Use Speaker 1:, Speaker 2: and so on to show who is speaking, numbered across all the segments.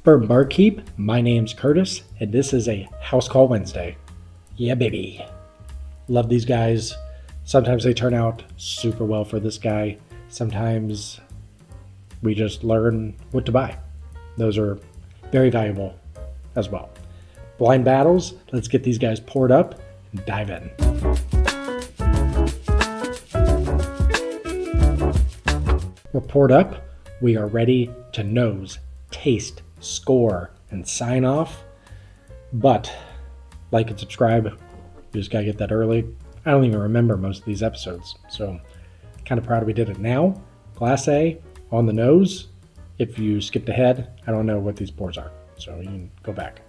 Speaker 1: Bourbonbarkeep, my name's Curtis, and this is a House Call Wednesday. Yeah, baby. Love these guys. Sometimes they turn out super well for this guy. Sometimes we just learn what to buy. Those are very valuable as well. Blind battles, let's get these guys poured up and dive in. We're poured up. We are ready to nose, taste, score, and sign off. But like and subscribe. You just gotta get that early. I don't even remember most of these episodes, so kind of proud we did it now. Glass A on the nose. If you skipped ahead, I don't know what these pours are, so you can go back.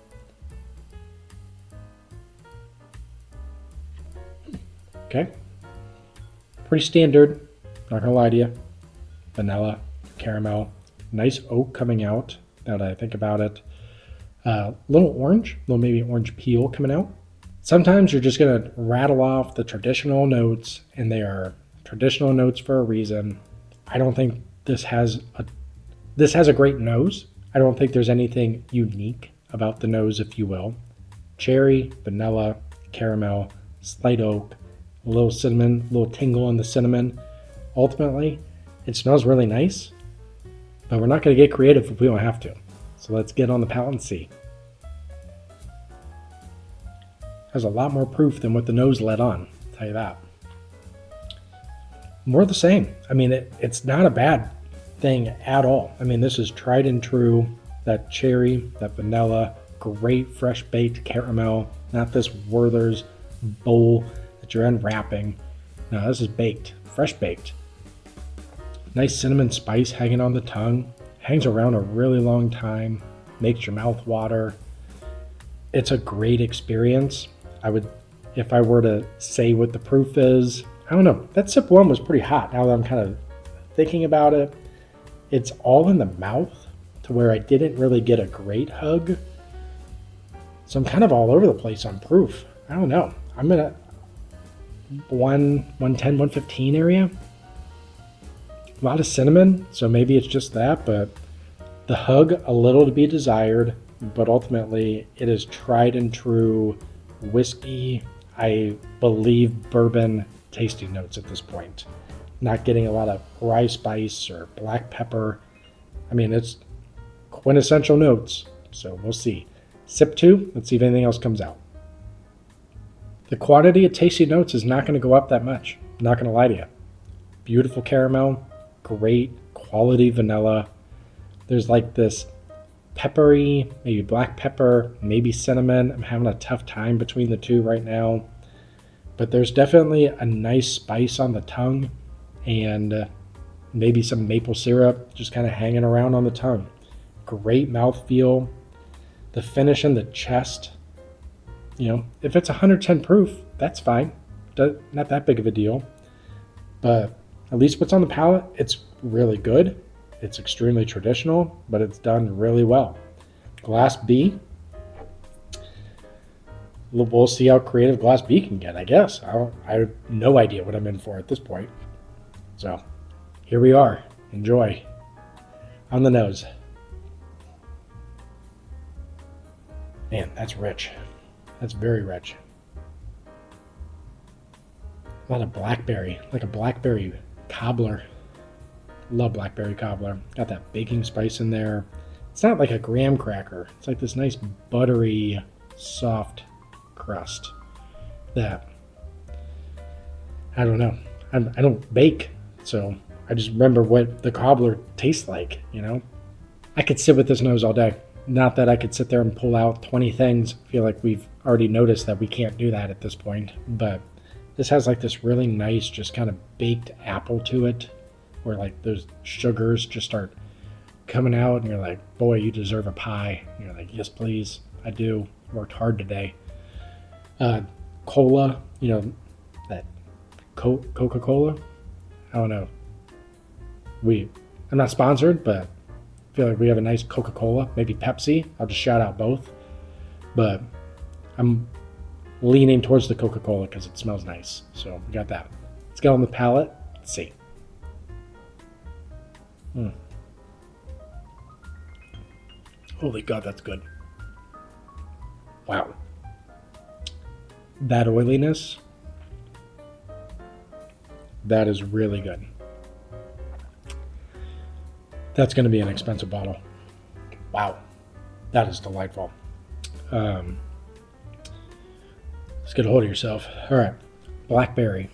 Speaker 1: Okay, pretty standard, not gonna lie to you. Vanilla, caramel, nice oak coming out now that I think about it. Little orange, little maybe orange peel coming out. Sometimes you're just gonna rattle off the traditional notes, and they are traditional notes for a reason. I don't think this has a great nose. I don't think there's anything unique about the nose, if you will. Cherry, vanilla, caramel, slight oak, a little cinnamon, a little tingle in the cinnamon. Ultimately, it smells really nice, but we're not going to get creative if we don't have to. So let's get on the palate and see. Has a lot more proof than what the nose let on, I'll tell you that. More the same. I mean, it's not a bad thing at all. I mean, this is tried and true. That cherry, that vanilla, great fresh baked caramel, not this Werther's bowl that you're unwrapping. No, this is baked, fresh baked. Nice cinnamon spice hanging on the tongue. Hangs around a really long time. Makes your mouth water. It's a great experience. If I were to say what the proof is, I don't know. That sip one was pretty hot. Now that I'm kind of thinking about it, it's all in the mouth to where I didn't really get a great hug. So I'm kind of all over the place on proof. I don't know. I'm in a 110, 115 area. A lot of cinnamon, so maybe it's just that, but the hug, a little to be desired, but ultimately it is tried and true whiskey, I believe bourbon tasting notes at this point. Not getting a lot of rye spice or black pepper. I mean, it's quintessential notes, so we'll see. Sip two, let's see if anything else comes out. The quantity of tasting notes is not going to go up that much. I'm not going to lie to you. Beautiful caramel, great quality vanilla. There's like this peppery, maybe black pepper, maybe cinnamon. I'm having a tough time between the two right now. But there's definitely a nice spice on the tongue and maybe some maple syrup just kind of hanging around on the tongue. Great mouthfeel. The finish in the chest. You know, if it's 110 proof, that's fine. Not that big of a deal. But at least what's on the palate, it's really good. It's extremely traditional, but it's done really well. Glass B. We'll see how creative Glass B can get, I guess. I have no idea what I'm in for at this point. So here we are. Enjoy. On the nose. Man, that's rich. That's very rich. A lot of blackberry, like a blackberry cobbler. Love blackberry cobbler. Got that baking spice in there. It's not like a graham cracker. It's like this nice buttery, soft crust that, I don't know. I don't bake, so I just remember what the cobbler tastes like, you know? I could sit with this nose all day. Not that I could sit there and pull out 20 things. I feel like we've already noticed that we can't do that at this point, but this has like this really nice, just kind of baked apple to it, where like those sugars just start coming out and you're like, boy, you deserve a pie. And you're like, yes, please. I do. Worked hard today. Cola, you know, that Coca-Cola. I don't know. I'm not sponsored, but I feel like we have a nice Coca-Cola, maybe Pepsi. I'll just shout out both. But I'm leaning towards the Coca-Cola because it smells nice. So we got that. Let's get on the palate. Let's see. Holy God, that's good. Wow. That oiliness, that is really good. That's going to be an expensive bottle. Wow. That is delightful. Let's get a hold of yourself. All right. Blackberry.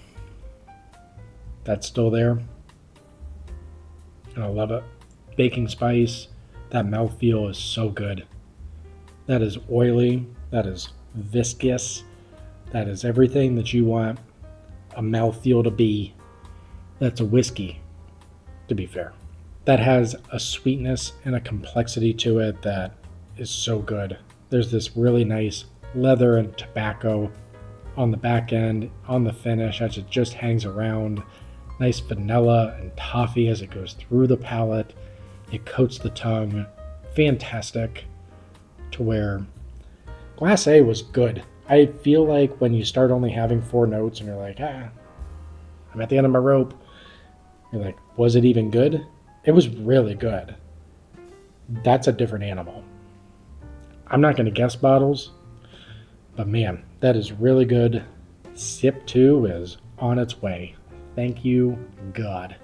Speaker 1: That's still there. And I love it. Baking spice. That mouthfeel is so good. That is oily. That is viscous. That is everything that you want a mouthfeel to be. That's a whiskey, to be fair. That has a sweetness and a complexity to it that is so good. There's this really nice leather and tobacco on the back end, on the finish as it just hangs around. Nice vanilla and toffee as it goes through the palate. It coats the tongue. Fantastic. To where Glacé was good. I feel like when you start only having 4 notes and you're like, I'm at the end of my rope. You're like, was it even good? It was really good. That's a different animal. I'm not going to guess bottles, but man, that is really good. Sip 2 is on its way. Thank you, God.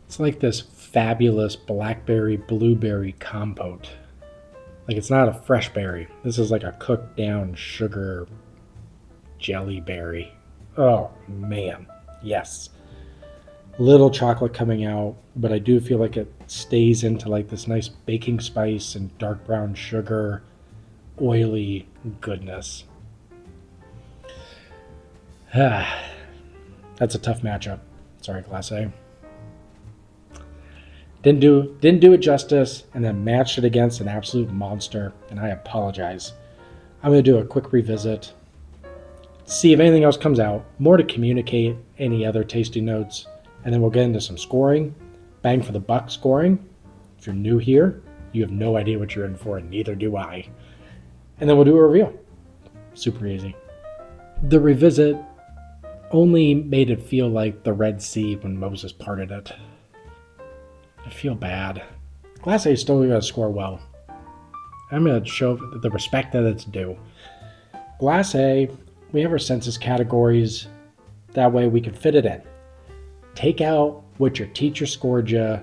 Speaker 1: It's like this fabulous blackberry blueberry compote. Like, it's not a fresh berry. This is like a cooked down sugar jelly berry. Oh man, yes. Little chocolate coming out, but I do feel like it stays into like this nice baking spice and dark brown sugar, oily goodness. That's a tough matchup. Sorry, Glacé. Didn't do it justice, and then matched it against an absolute monster, and I apologize. I'm going to do a quick revisit, see if anything else comes out, more to communicate any other tasty notes, and then we'll get into some scoring. Bang for the buck scoring. If you're new here, you have no idea what you're in for, and neither do I. And then we'll do a review. Super easy. The revisit only made it feel like the Red Sea when Moses parted it. I feel bad. Glacé is still going to score well. I'm going to show the respect that it's due. Glacé, we have our census categories. That way we can fit it in. Take out what your teacher scored you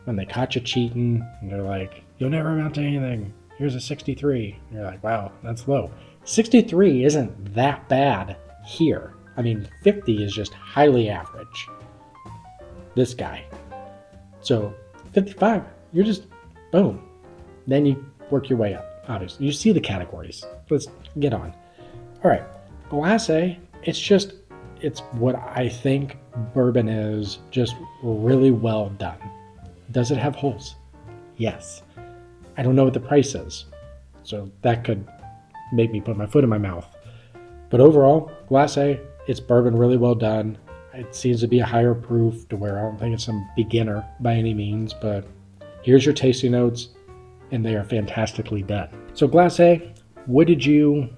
Speaker 1: when they caught you cheating. And they're like, you'll never amount to anything. Here's a 63. And you're like, wow, that's low. 63 isn't that bad here. I mean, 50 is just highly average. This guy. So 55, you're just boom. Then you work your way up, obviously. You see the categories. Let's get on. All right, Glacé, it's what I think bourbon is, just really well done. Does it have holes? Yes. I don't know what the price is, so that could make me put my foot in my mouth. But overall, Glacé, it's bourbon really well done. It seems to be a higher proof to where I don't think it's some beginner by any means, but here's your tasting notes, and they are fantastically done. So Glacé, what did you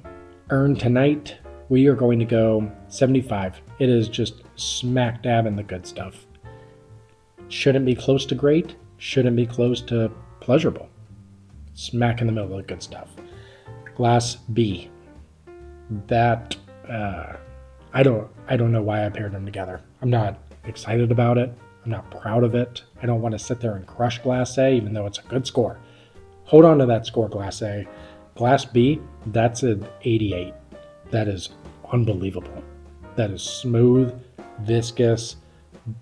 Speaker 1: earn tonight? We are going to go 75. It is just smack dab in the good stuff. Shouldn't be close to great, shouldn't be close to pleasurable. Smack in the middle of the good stuff. Glass B. That, I don't know why I paired them together. I'm not excited about it. I'm not proud of it. I don't want to sit there and crush Glacé, even though it's a good score. Hold on to that score, Glacé. Glass B, that's an 88. That is unbelievable. That is smooth, viscous,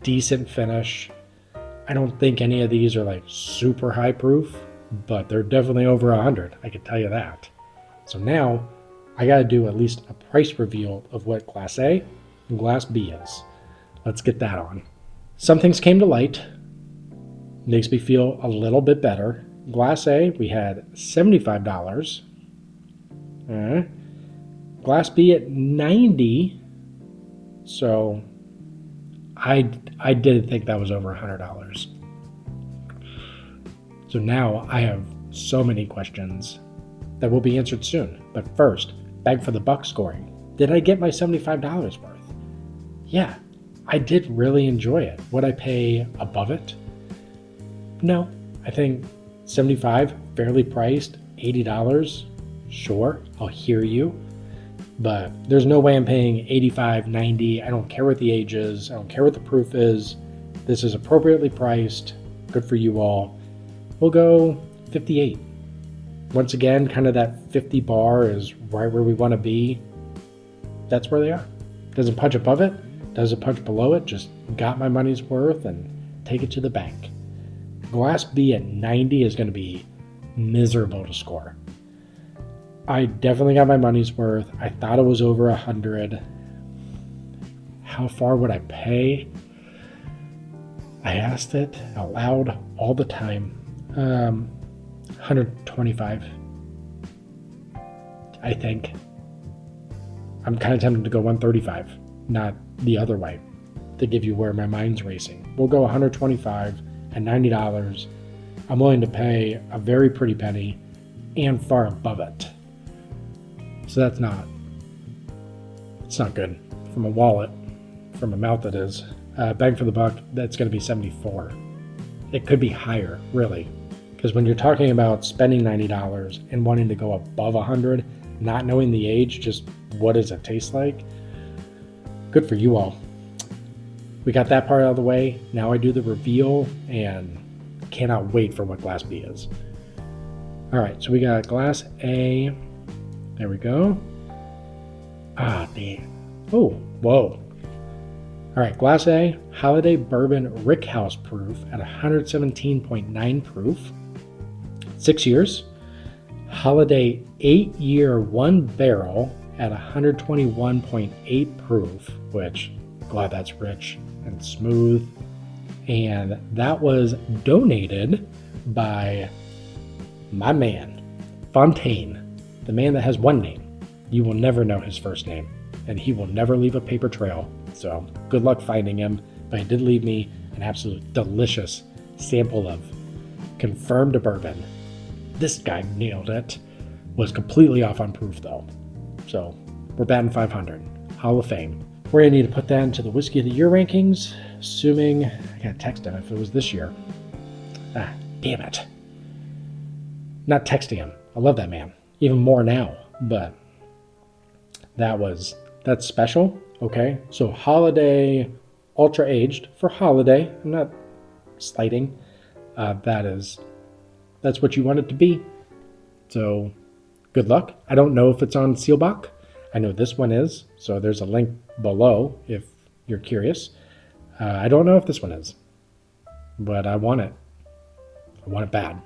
Speaker 1: decent finish. I don't think any of these are like super high proof, but they're definitely over 100. I can tell you that. So now I got to do at least a price reveal of what Glacé and Glass B is. Let's get that on. Some things came to light. Makes me feel a little bit better. Glacé, we had $75. Glass B at $90. So I did think that was over $100. So now I have so many questions that will be answered soon. But first, bang for the buck scoring. Did I get my $75 worth? Yeah, I did really enjoy it. Would I pay above it? No, I think $75, fairly priced. $80, sure, I'll hear you. But there's no way I'm paying $85, $90. I don't care what the age is. I don't care what the proof is. This is appropriately priced. Good for you all. We'll go $58. Once again, kind of that 50 bar is right where we want to be. That's where they are. Doesn't punch above it. Doesn't punch below it. Just got my money's worth and take it to the bank. Glass B at 90 is going to be miserable to score. I definitely got my money's worth. I thought it was over 100. How far would I pay? I asked it out loud all the time. 125, I think. I'm kind of tempted to go 135, not the other way, to give you where my mind's racing. We'll go 125 and $90. I'm willing to pay a very pretty penny and far above it. So it's not good. From a wallet, from a mouth it is. Bang for the buck, that's going to be 74. It could be higher, really. Because when you're talking about spending $90 and wanting to go above 100, not knowing the age, just what does it taste like? Good for you all. We got that part out of the way. Now I do the reveal and cannot wait for what Glass B is. All right, so we got Glass A. There we go. Ah, damn. Oh, whoa. All right, Glass A, Holladay Bourbon Rickhouse proof at 117.9 proof. 6 years. Holladay 8-year 1 barrel at 121.8 proof, which, glad that's rich and smooth. And that was donated by my man, Fontaine, the man that has one name. You will never know his first name, and he will never leave a paper trail. So good luck finding him, but he did leave me an absolute delicious sample of confirmed bourbon. This guy nailed it. Was completely off on proof though. So we're batting 500. Hall of Fame. We're gonna need to put that into the Whiskey of the Year rankings, assuming, I gotta text him if it was this year. Ah, damn it. Not texting him. I love that man. Even more now, but that's special. Okay, so Holladay Ultra Aged for Holladay. I'm not slighting. That's what you want it to be. So good luck. I don't know if it's on Sealbach. I know this one is, so there's a link below if you're curious. I don't know if this one is, but I want it. I want it bad.